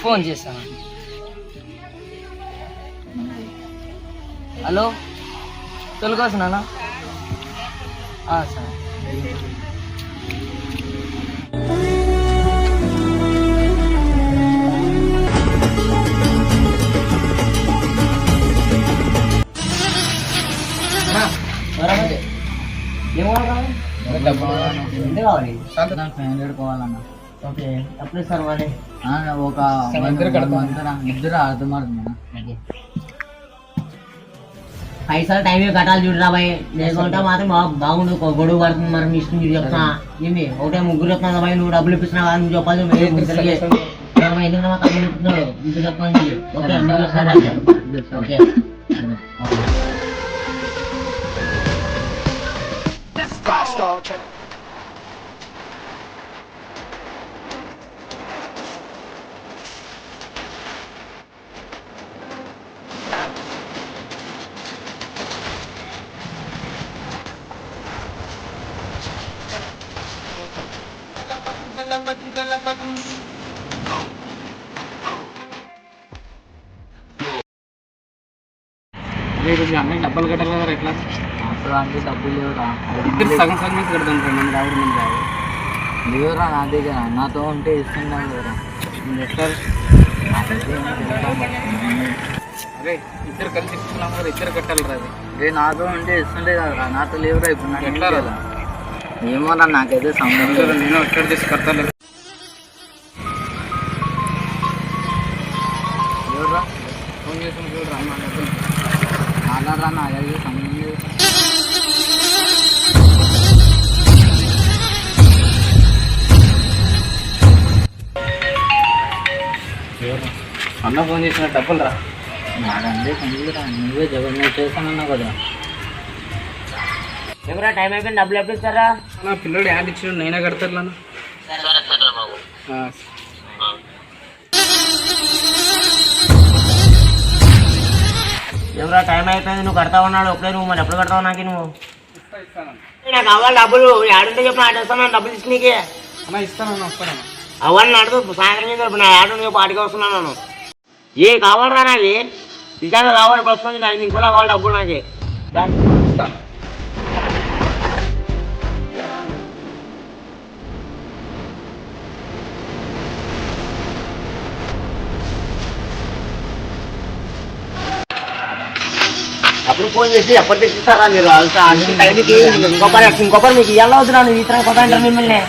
Phone చేస్తాను. Hello తొలగొస్తున్నానా? సరే. ఎంత కావాలి? 500 కావాలన్న. ఓకే ఎప్పుడు ఇస్తారు మరి? ఒక ఇద్దరు అర్థమవుతుంది. పైసలు టైం కట్టాలి చూడరా బాయ్, లేకుంటే మాత్రం బాగుండు. గొడవ పడుతుంది మరి. మీ ఇష్టం మీరు చెప్తున్నా. ఏమి ఒకటే ముగ్గురు చెప్తున్నా బాయ్, నువ్వు డబ్బులు ఇప్పిస్తున్నా కదా, నువ్వు చెప్పాలి. ఎందుకంటే మా తమ్ముడు చెప్తున్నాడు ఇంటికి చెప్పాలి. Okay okay. అన్నీ డబ్బులు కట్టాలి కదా ఎట్లా? అప్పుడు అంటే డబ్బులు లేవురా. సగం సగం మీద కడతాం మంది రావడం మంది రావు లేవురా. నా దగ్గర నాతో ఉంటే ఇస్తున్నావు కదరా. ఎట్లా అదే ఇద్దరు కలిసి ఇస్తున్నాం కదా, ఇద్దరు కట్టాలి రా. అదే నాతో ఉంటే ఇస్తుండే కదరా, నాతో లేవురా. ఇప్పుడు నాకు ఎట్లా కదా ఏమో రా, నాకైతే సంబంధం. నేను ఎక్కడ చేసి కడతాను ఎవరురా ఫోన్ చేసిన చూడరా మాట్లాడరా. నాకైతే సంబంధం అన్న ఫోన్ చేసిన డబ్బులు రా. నాకంటే కంప్లీట్రా, నువ్వే జగన్ చేస్తానన్నా కదా. ఎవరా టైం అయిపోయింది, డబ్బులు ఎప్పుడు ఇస్తారా? నా పిల్లడు యాడ్ ఇచ్చాడు, నేనే కడతాను. ఎవరా టైం అయిపోయింది, నువ్వు కడతా ఉన్నాడు ఒకటే. నువ్వు మరి ఎప్పుడు కడతావు? నాకు నువ్వు నాకు కావాలి డబ్బులు. ఆడుంటే చెప్పు, ఆట వస్తున్నాను డబ్బులు తీసుకునికే. ఇస్తానన్నా వస్తానన్నా. అవన్నీ నడుతూ సాయంత్రం చేసి నా ఆటో నువ్వు పాటికి వస్తున్నాను. ఏ కావాలరా నాది నిజంగా కావాలి. వస్తుంది నాకు ఇంకోలా కావాలి డబ్బులు నాకే. అప్పుడు ఫోన్ చేసి ఎప్పటి తెచ్చిస్తారా మీరు? టైంకి ఇంకొకరు మీకు ఇవ్వాలి అవుతున్నాను. ఈ తరం కొత్త అంటారు మిమ్మల్ని.